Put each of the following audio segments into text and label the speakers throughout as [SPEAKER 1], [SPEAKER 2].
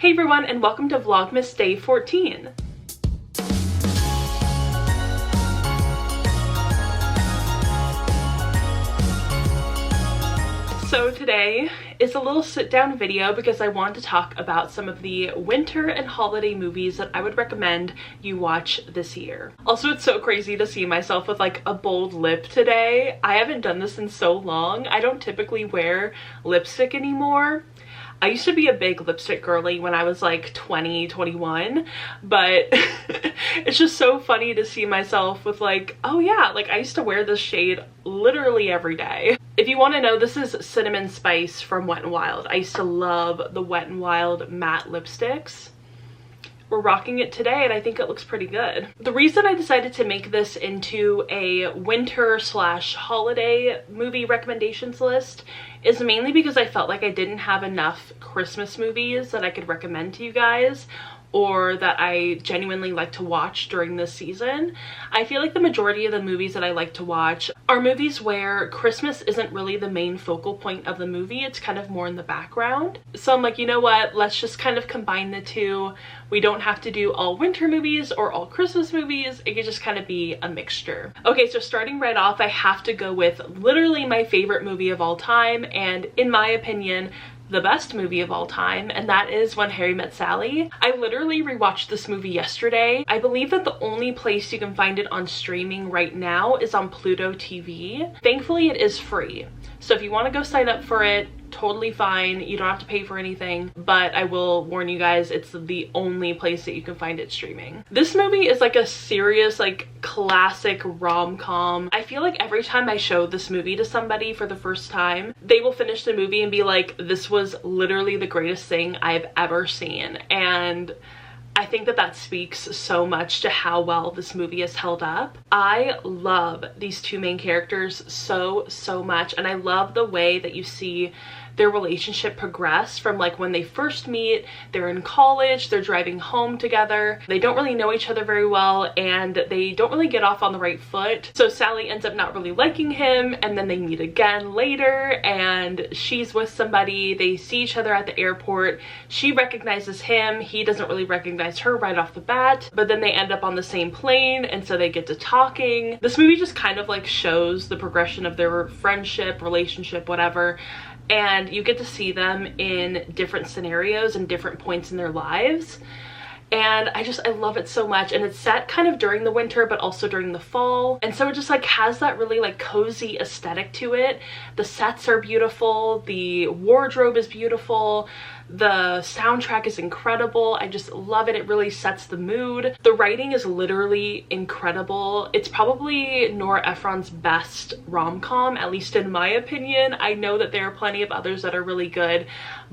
[SPEAKER 1] Hey everyone, and welcome to Vlogmas Day 14. So today is a little sit-down video because I want to talk about some of the winter and holiday movies that I would recommend you watch this year. Also, it's so crazy to see myself with like a bold lip today. I haven't done this in so long. I don't typically wear lipstick anymore. I used to be a big lipstick girly when I was like 20, 21, but it's just so funny to see myself with like, oh yeah, like I used to wear this shade literally every day. If you want to know, this is Cinnamon Spice from Wet n Wild. I used to love the Wet n Wild matte lipsticks. We're rocking it today and I think it looks pretty good. The reason I decided to make this into a winter slash holiday movie recommendations list is mainly because I felt like I didn't have enough Christmas movies that I could recommend to you guys, or that I genuinely like to watch during this season. I feel like the majority of the movies that I like to watch are movies where Christmas isn't really the main focal point of the movie. It's kind of more in the background. So I'm like, you know what? Let's just kind of combine the two. We don't have to do all winter movies or all Christmas movies. It could just kind of be a mixture. Okay, so starting right off, I have to go with literally my favorite movie of all time, and in my opinion, the best movie of all time, and that is When Harry Met Sally. I literally rewatched this movie yesterday. I believe that the only place you can find it on streaming right now is on Pluto TV. Thankfully, it is free. So if you want to go sign up for it, totally fine. You don't have to pay for anything, but I will warn you guys, it's the only place that you can find it streaming. This movie is like a serious, like classic rom-com. I feel like every time I show this movie to somebody for the first time, they will finish the movie and be like, this was literally the greatest thing I've ever seen. And I think that that speaks so much to how well this movie is held up. I love these two main characters so much, and I love the way that you see their relationship progress from like when they first meet, they're in college, they're driving home together, they don't really know each other very well, and they don't really get off on the right foot. So Sally ends up not really liking him, and then they meet again later and she's with somebody, they see each other at the airport, she recognizes him, he doesn't really recognize her right off the bat, but then they end up on the same plane and so they get to talking. This movie just kind of like shows the progression of their friendship, relationship, whatever. And you get to see them in different scenarios and different points in their lives. And I love it so much. And it's set kind of during the winter, but also during the fall. And so it just like has that really like cozy aesthetic to it. The sets are beautiful. The wardrobe is beautiful. The soundtrack is incredible. I just love it. It really sets the mood. The writing is literally incredible. It's probably Nora Ephron's best rom-com, at least in my opinion. I know that there are plenty of others that are really good,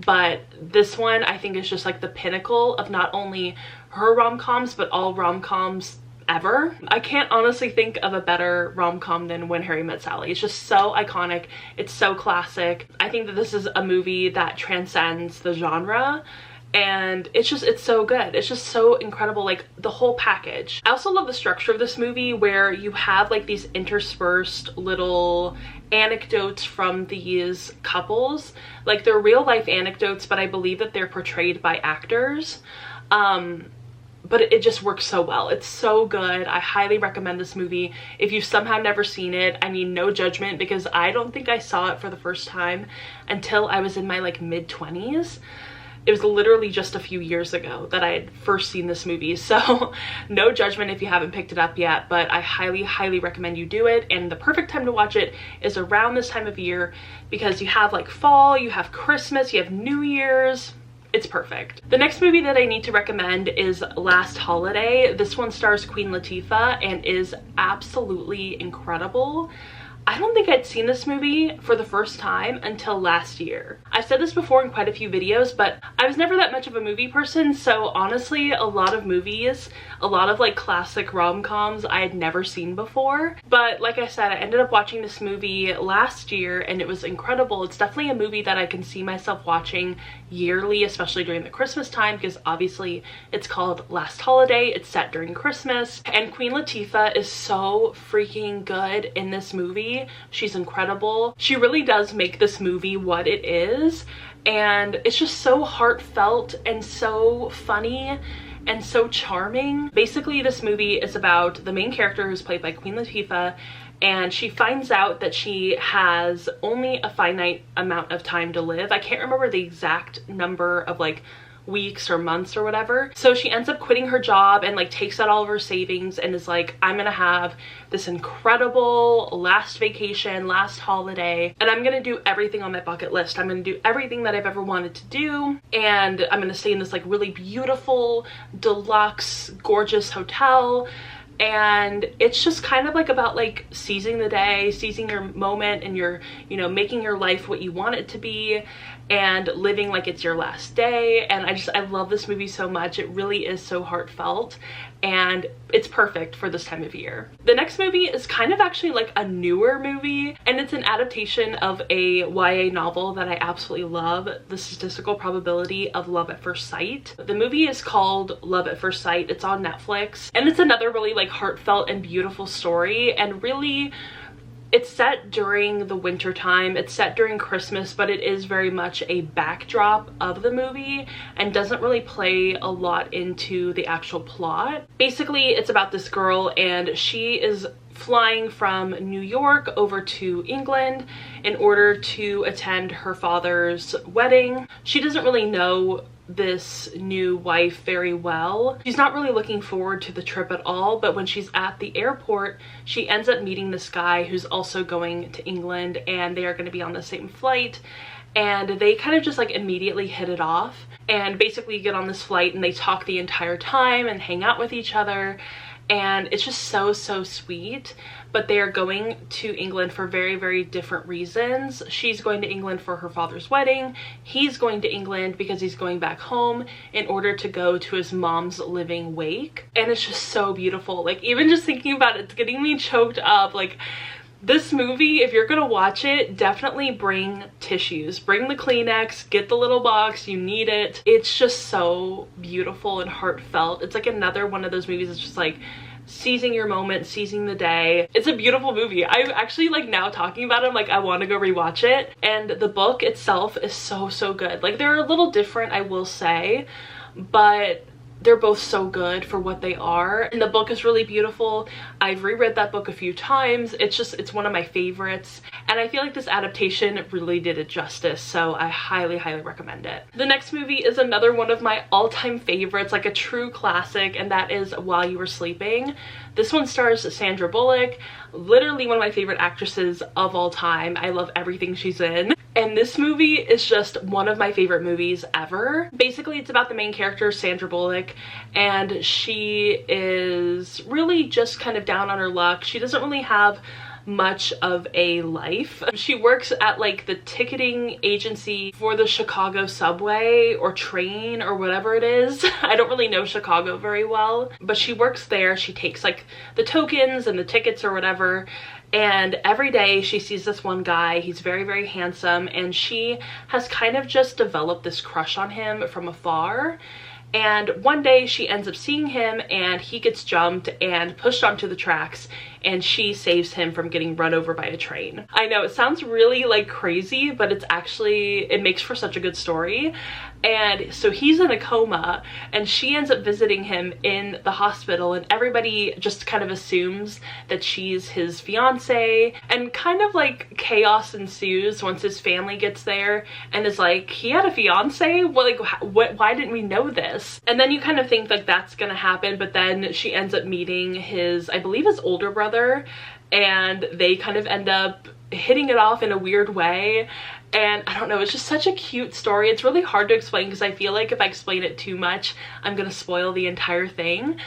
[SPEAKER 1] but this one I think is just like the pinnacle of not only her rom-coms, but all rom-coms ever. I can't honestly think of a better rom-com than When Harry Met Sally. It's just so iconic. It's so classic. I think that this is a movie that transcends the genre, and it's so good. It's just so incredible, like the whole package. I also love the structure of this movie where you have like these interspersed little anecdotes from these couples. Like they're real life anecdotes, but I believe that they're portrayed by actors. But it just works so well. It's so good. I highly recommend this movie. If you've somehow never seen it, I mean, no judgment, because I don't think I saw it for the first time until I was in my like mid-20s. It was literally just a few years ago that I had first seen this movie. So no judgment if you haven't picked it up yet, but I highly recommend you do it. And the perfect time to watch it is around this time of year, because you have like fall, you have Christmas, you have New Year's. It's perfect. The next movie that I need to recommend is Last Holiday. This one stars Queen Latifah and is absolutely incredible. I don't think I'd seen this movie for the first time until last year. I've said this before in quite a few videos, but I was never that much of a movie person, so honestly, a lot of movies, a lot of like classic rom-coms I had never seen before. But like I said, I ended up watching this movie last year and it was incredible. It's definitely a movie that I can see myself watching yearly, especially during the Christmas time, because obviously it's called Last Holiday. It's set during Christmas, and Queen Latifah is so freaking good in this movie. She's incredible. She really does make this movie what it is, and it's just so heartfelt and so funny and so charming. Basically, this movie is about the main character, who's played by Queen Latifah, and she finds out that she has only a finite amount of time to live. I can't remember the exact number of like weeks or months or whatever. So she ends up quitting her job and like takes out all of her savings and is like, I'm gonna have this incredible last vacation, last holiday, and I'm gonna do everything on my bucket list. I'm gonna do everything that I've ever wanted to do, and I'm gonna stay in this like really beautiful, deluxe, gorgeous hotel. And it's just kind of like about like seizing the day, seizing your moment, and you're, you know, making your life what you want it to be and living like it's your last day. And I love this movie so much. It really is so heartfelt, and it's perfect for this time of year. The next movie is kind of actually like a newer movie, and it's an adaptation of a YA novel that I absolutely love, The Statistical Probability of Love at First Sight. The movie is called Love at First Sight. It's on Netflix, and it's another really like heartfelt and beautiful story, and really it's set during the winter time. It's set during Christmas, but it is very much a backdrop of the movie and doesn't really play a lot into the actual plot. Basically, it's about this girl, and she is flying from New York over to England in order to attend her father's wedding. She doesn't really know this new wife very well. She's not really looking forward to the trip at all, but when she's at the airport, she ends up meeting this guy who's also going to England, and they are going to be on the same flight, and they kind of just like immediately hit it off and basically get on this flight, and they talk the entire time and hang out with each other, and it's just so sweet. But they are going to England for very, very different reasons. She's going to England for her father's wedding. He's going to England because he's going back home in order to go to his mom's living wake. And it's just so beautiful. Like, even just thinking about it, it's getting me choked up. Like, this movie, if you're gonna watch it, definitely bring tissues. Bring the Kleenex, get the little box, you need it. It's just so beautiful and heartfelt. It's like another one of those movies that's just like seizing your moment, seizing the day. It's a beautiful movie. I'm actually like, now talking about it, I'm like, I want to go rewatch it. And the book itself is so good. Like, they're a little different, I will say, but they're both so good for what they are. And the book is really beautiful. I've reread that book a few times. It's one of my favorites. And I feel like this adaptation really did it justice. So I highly recommend it. The next movie is another one of my all-time favorites, like a true classic, and that is While You Were Sleeping. This one stars Sandra Bullock, literally one of my favorite actresses of all time. I love everything she's in. And this movie is just one of my favorite movies ever. Basically, it's about the main character, Sandra Bullock, and she is really just kind of down on her luck. She doesn't really have much of a life. She works at like the ticketing agency for the Chicago subway or train or whatever it is. I don't really know Chicago very well, but she works there. She takes like the tokens and the tickets or whatever, and every day she sees this one guy. He's very handsome, and she has kind of just developed this crush on him from afar. And one day she ends up seeing him, and he gets jumped and pushed onto the tracks, and she saves him from getting run over by a train. I know it sounds really like crazy, but it's actually, it makes for such a good story. And so he's in a coma, and she ends up visiting him in the hospital, and everybody just kind of assumes that she's his fiance, and kind of like chaos ensues once his family gets there and is like, he had a fiance? Well, like, why didn't we know this? And then you kind of think like that's gonna happen, but then she ends up meeting his, I believe his older brother, and they kind of end up hitting it off in a weird way. And I don't know, it's just such a cute story. It's really hard to explain because I feel like if I explain it too much, I'm gonna spoil the entire thing.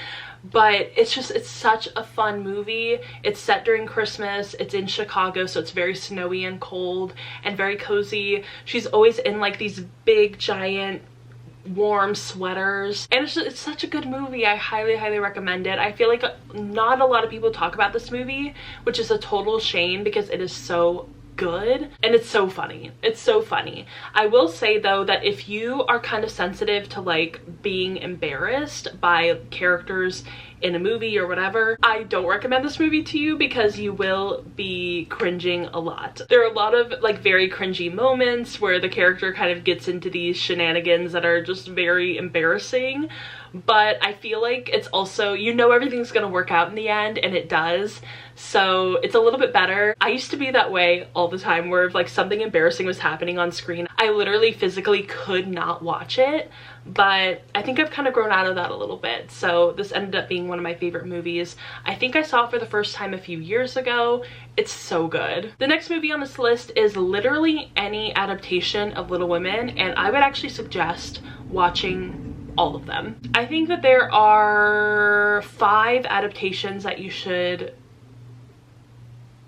[SPEAKER 1] But it's such a fun movie. It's set during Christmas. It's in Chicago, so it's very snowy and cold and very cozy. She's always in like these big, giant, warm sweaters, and it's such a good movie. I highly recommend it. I feel like not a lot of people talk about this movie, which is a total shame because it is so good and it's so funny. It's so funny. I will say though that if you are kind of sensitive to like being embarrassed by characters in a movie or whatever, I don't recommend this movie to you because you will be cringing a lot. There are a lot of like very cringy moments where the character kind of gets into these shenanigans that are just very embarrassing, but I feel like it's also, you know, everything's gonna work out in the end, and it does, so it's a little bit better. I used to be that way all the time, where if like something embarrassing was happening on screen, I literally physically could not watch it, but I think I've kind of grown out of that a little bit, so this ended up being one of my favorite movies. I think I saw it for the first time a few years ago. It's so good. The next movie on this list is literally any adaptation of Little Women, and I would actually suggest watching all of them. I think that there are 5 adaptations that you should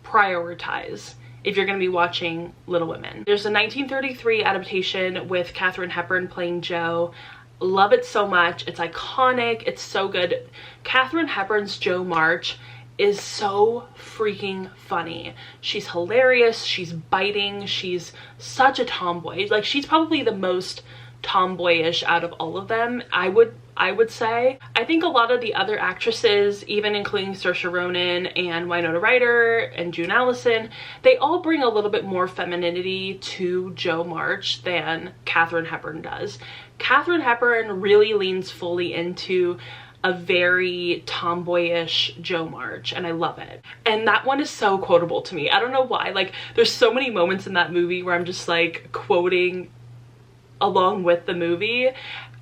[SPEAKER 1] prioritize if you're going to be watching Little Women. There's a 1933 adaptation with Katharine Hepburn playing Jo. Love it so much. It's iconic. It's so good. Katharine Hepburn's Jo March is so freaking funny. She's hilarious. She's biting. She's such a tomboy. Like, she's probably the most tomboyish out of all of them, I would say. I think a lot of the other actresses, even including Saoirse Ronan and Winona Ryder and June Allison, they all bring a little bit more femininity to Jo March than Katharine Hepburn does. Katharine Hepburn really leans fully into a very tomboyish Jo March, and I love it. And that one is so quotable to me. I don't know why. Like, there's so many moments in that movie where I'm just like quoting along with the movie.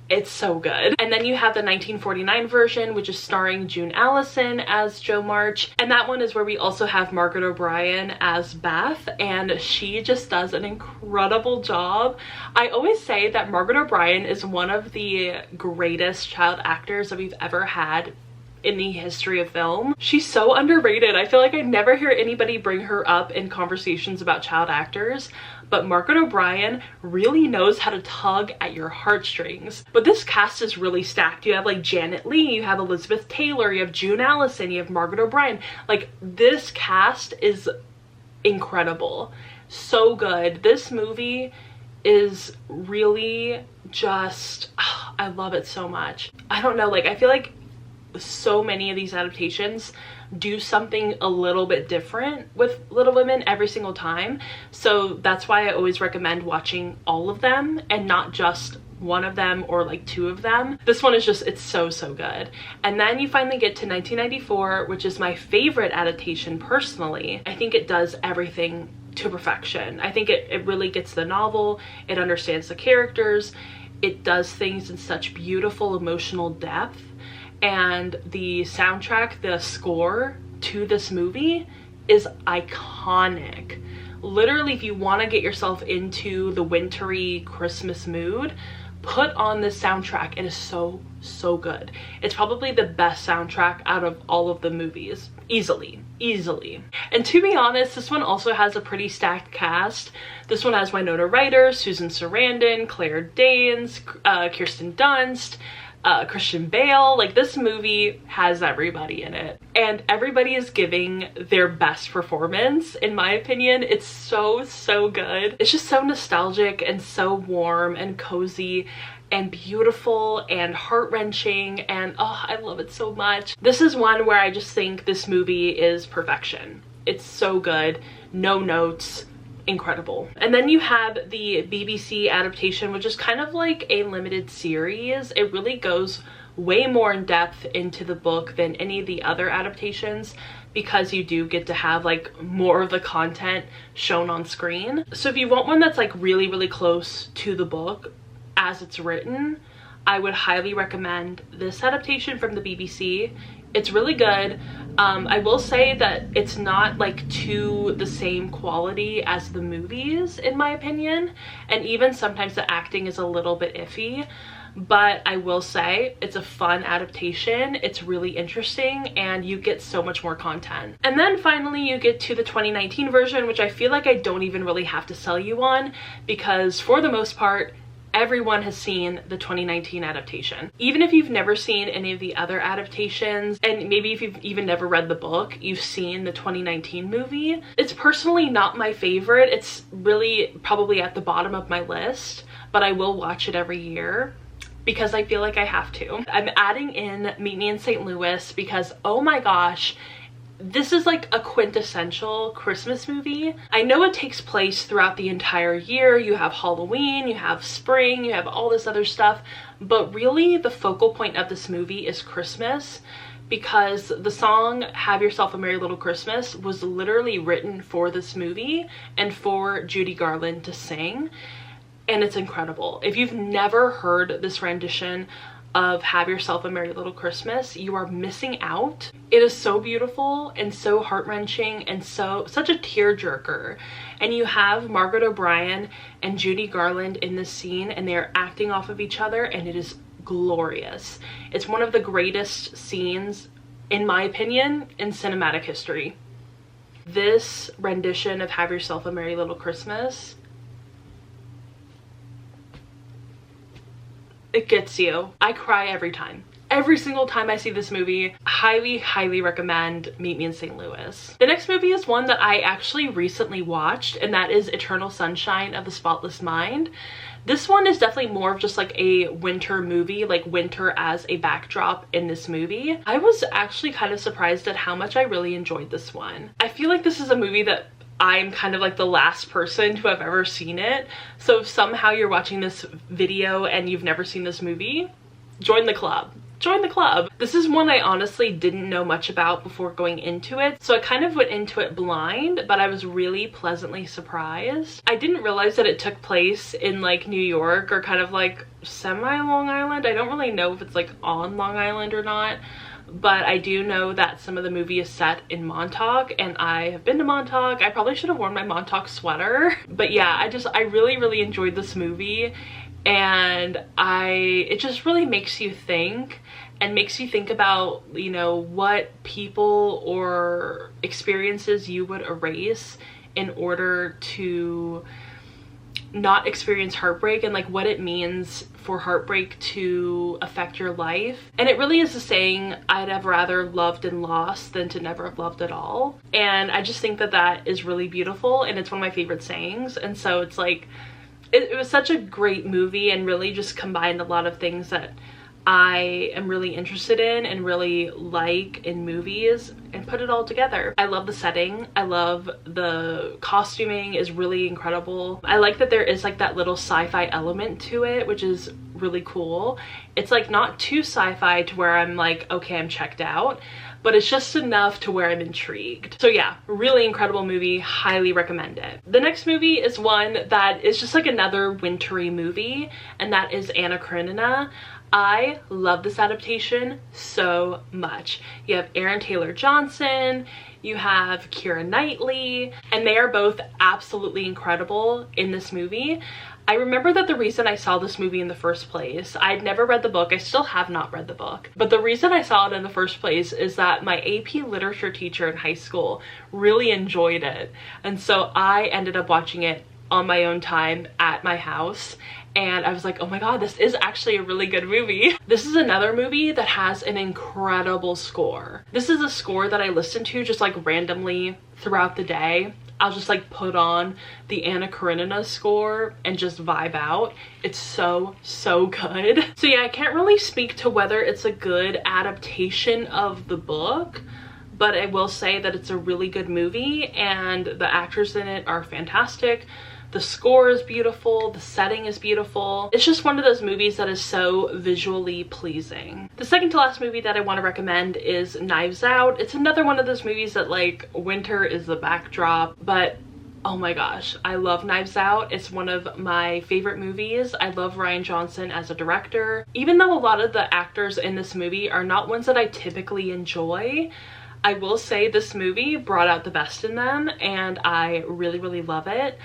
[SPEAKER 1] It's so good. And then you have the 1949 version, which is starring June Allison as Jo March, and that one is where we also have Margaret O'Brien as Beth, and she just does an incredible job. I always say that Margaret O'Brien is one of the greatest child actors that we've ever had in the history of film. She's so underrated. I feel like I never hear anybody bring her up in conversations about child actors, but Margaret O'Brien really knows how to tug at your heartstrings. But this cast is really stacked. You have like Janet Leigh, you have Elizabeth Taylor, you have June Allison, you have Margaret O'Brien. Like, this cast is incredible. So good. This movie is really just, I love it so much. I don't know, like, I feel like so many of these adaptations do something a little bit different with Little Women every single time, so that's why I always recommend watching all of them and not just one of them or like 2 of them. This one is just, it's so good. And then you finally get to 1994, which is my favorite adaptation personally. I think it does everything to perfection. I think it really gets the novel, it understands the characters, it does things in such beautiful emotional depth. And the soundtrack, the score to this movie is iconic. Literally, if you want to get yourself into the wintry Christmas mood, put on this soundtrack. It is so good. It's probably the best soundtrack out of all of the movies. Easily. And to be honest, this one also has a pretty stacked cast. This one has Winona Ryder, Susan Sarandon, Claire Danes, Kirsten Dunst, Christian Bale. Like, this movie has everybody in it, and everybody is giving their best performance, in my opinion. It's so good. It's just so nostalgic and so warm and cozy and beautiful and heart-wrenching, and oh, I love it so much. This is one where I just think this movie is perfection. It's so good. No notes. Incredible. And then you have the BBC adaptation, which is kind of like a limited series. It really goes way more in depth into the book than any of the other adaptations, because you do get to have like more of the content shown on screen. So if you want one that's like really close to the book as it's written, I would highly recommend this adaptation from the BBC. It's really good. I will say that it's not like to the same quality as the movies, in my opinion, and even sometimes the acting is a little bit iffy, but I will say it's a fun adaptation. It's really interesting, and you get so much more content. And then finally you get to the 2019 version, which I feel like I don't even really have to sell you on, because for the most part everyone has seen the 2019 adaptation. Even if you've never seen any of the other adaptations, and maybe if you've even never read the book, you've seen the 2019 movie. It's personally not my favorite. It's really probably at the bottom of my list, but I will watch it every year. because I feel like I have to. I'm adding in Meet Me in St. Louis because, oh my gosh, this is like a quintessential Christmas movie. I know it takes place throughout the entire year. You have Halloween, you have spring, you have all this other stuff, but really the focal point of this movie is Christmas, because the song Have Yourself a Merry Little Christmas was literally written for this movie and for Judy Garland to sing, and it's incredible. If you've never heard this rendition of Have Yourself a Merry Little Christmas, you are missing out. It is so beautiful and so heart-wrenching and such a tearjerker. And you have Margaret O'Brien and Judy Garland in this scene, and they are acting off of each other, and it is glorious. It's one of the greatest scenes, in my opinion, in cinematic history. This rendition of Have Yourself a Merry Little Christmas, it gets you. I cry every time. Every single time I see this movie. Highly, highly recommend Meet Me in St. Louis. The next movie is one that I actually recently watched, and that is Eternal Sunshine of the Spotless Mind. This one is definitely more of just like a winter movie, like winter as a backdrop in this movie. I was actually kind of surprised at how much I really enjoyed this one. I feel like this is a movie that I'm kind of like the last person to have ever seen it. So if somehow you're watching this video and you've never seen this movie, join the club. Join the club. This is one I honestly didn't know much about before going into it. So I kind of went into it blind, but I was really pleasantly surprised. I didn't realize that it took place in like New York or kind of like semi-Long Island. I don't really know if it's like on Long Island or not, but I do know that some of the movie is set in Montauk, and I have been to Montauk. I probably should have worn my Montauk sweater. But yeah, I really, really enjoyed this movie, and it just really makes you think, and makes you think about, you know, what people or experiences you would erase in order to not experience heartbreak, and like what it means for heartbreak to affect your life. And it really is a saying, I'd have rather loved and lost than to never have loved at all. And I just think that that is really beautiful, and it's one of my favorite sayings. And so it's like, it was such a great movie, and really just combined a lot of things that I am really interested in and really like in movies, and put it all together. I love the setting. I love the costuming is really incredible. I like that there is like that little sci-fi element to it, which is really cool. It's like not too sci-fi to where I'm like, okay, I'm checked out, but it's just enough to where I'm intrigued. So yeah, really incredible movie, highly recommend it. The next movie is one that is just like another wintry movie, and that is Anna Karenina. I love this adaptation so much. You have Aaron Taylor-Johnson, you have Keira Knightley, and they are both absolutely incredible in this movie. I remember that the reason I saw this movie in the first place, I'd never read the book, I still have not read the book, but the reason I saw it in the first place is that my AP literature teacher in high school really enjoyed it, and so I ended up watching it on my own time at my house, and I was like, oh my god, this is actually a really good movie. This is another movie that has an incredible score. This is a score that I listen to just like randomly throughout the day. I'll just like put on the Anna Karenina score and just vibe out. It's so, so good. So yeah, I can't really speak to whether it's a good adaptation of the book, but I will say that it's a really good movie, and the actors in it are fantastic. The score is beautiful, the setting is beautiful. It's just one of those movies that is so visually pleasing. The second to last movie that I want to recommend is Knives Out. It's another one of those movies that like winter is the backdrop, but oh my gosh, I love Knives Out. It's one of my favorite movies. I love Rian Johnson as a director. Even though a lot of the actors in this movie are not ones that I typically enjoy, I will say this movie brought out the best in them, and I really, really love it.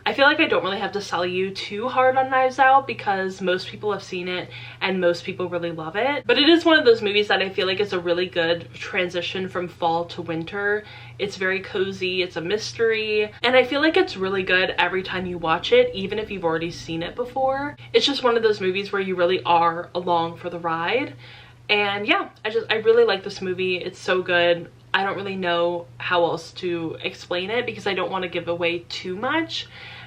[SPEAKER 1] I feel like I don't really have to sell you too hard on Knives Out because most people have seen it and most people really love it. But it is one of those movies that I feel like is a really good transition from fall to winter. It's very cozy, it's a mystery, and I feel like it's really good every time you watch it, even if you've already seen it before. It's just one of those movies where you really are along for the ride. And yeah, I really like this movie. It's so good. I don't really know how else to explain it because I don't want to give away too much.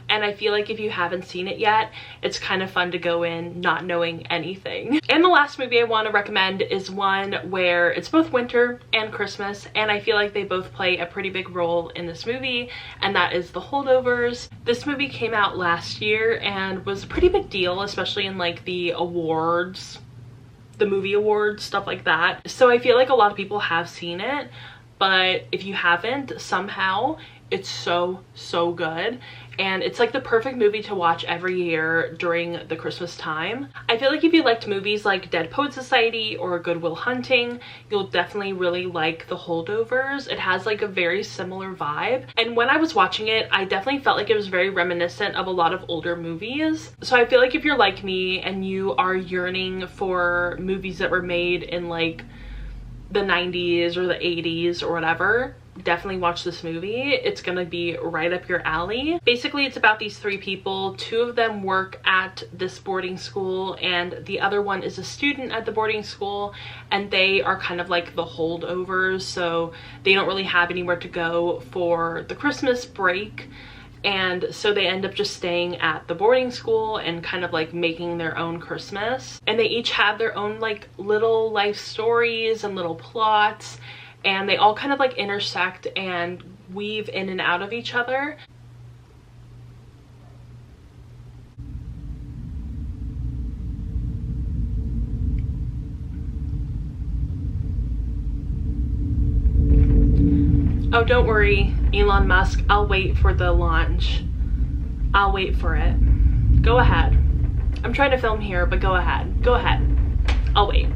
[SPEAKER 1] and I feel like if you haven't seen it yet, it's kind of fun to go in not knowing anything. And the last movie I want to recommend is one where it's both winter and Christmas, and I feel like they both play a pretty big role in this movie, and that is The Holdovers. This movie came out last year and was a pretty big deal, especially in like the awards, the movie awards, stuff like that. So I feel like a lot of people have seen it, but if you haven't, somehow it's so good, and it's like the perfect movie to watch every year during the Christmas time. I feel like if you liked movies like Dead Poet Society or Good Will Hunting, you'll definitely really like The Holdovers. It has like a very similar vibe, and when I was watching it, I definitely felt like it was very reminiscent of a lot of older movies. So I feel like if you're like me and you are yearning for movies that were made in like the 90s or the 80s or whatever, definitely watch this movie. It's gonna be right up your alley. Basically, it's about these three people. Two of them work at this boarding school and the other one is a student at the boarding school, and they are kind of like the holdovers, so they don't really have anywhere to go for the Christmas break, and so they end up just staying at the boarding school and kind of like making their own Christmas. And they each have their own like little life stories and little plots, and they all kind of like intersect and weave in and out of each other. Oh, don't worry, Elon Musk, I'll wait for the launch. I'll wait for it. Go ahead. I'm trying to film here, but go ahead. Go ahead. I'll wait.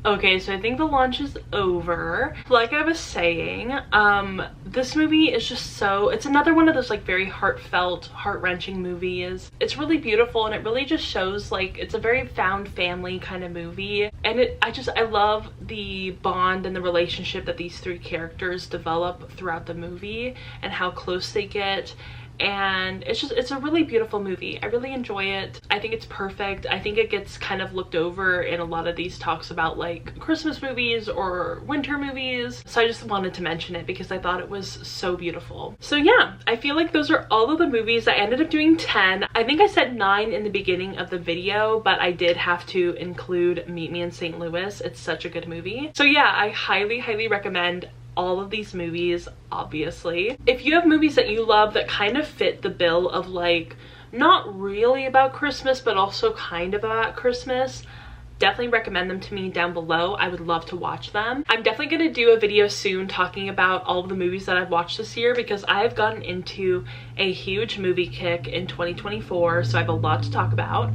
[SPEAKER 1] Okay, so I think the launch is over. Like I was saying, this movie is just so, it's another one of those like very heartfelt, heart-wrenching movies. It's really beautiful, and it really just shows like it's a very found family kind of movie. And I love the bond and the relationship that these three characters develop throughout the movie and how close they get. And it's a really beautiful movie. I really enjoy it. I think it's perfect. I think it gets kind of looked over in a lot of these talks about like Christmas movies or winter movies. So I just wanted to mention it because I thought it was so beautiful. So yeah, I feel like those are all of the movies. I ended up doing 10. I think I said 9 in the beginning of the video, but I did have to include Meet Me in St. Louis. It's such a good movie. So yeah, I highly recommend all of these movies, obviously. If you have movies that you love that kind of fit the bill of like not really about Christmas but also kind of about Christmas, definitely recommend them to me down below. I would love to watch them. I'm definitely going to do a video soon talking about all of the movies that I've watched this year because I've gotten into a huge movie kick in 2024, so I have a lot to talk about.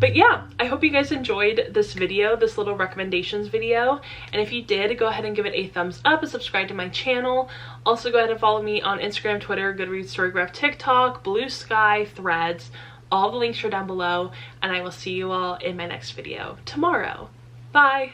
[SPEAKER 1] But yeah, I hope you guys enjoyed this video, this little recommendations video. And if you did, go ahead and give it a thumbs up and subscribe to my channel. Also, go ahead and follow me on Instagram, Twitter, Goodreads, Storygraph, TikTok, Blue Sky, Threads. All the links are down below, and I will see you all in my next video tomorrow. Bye!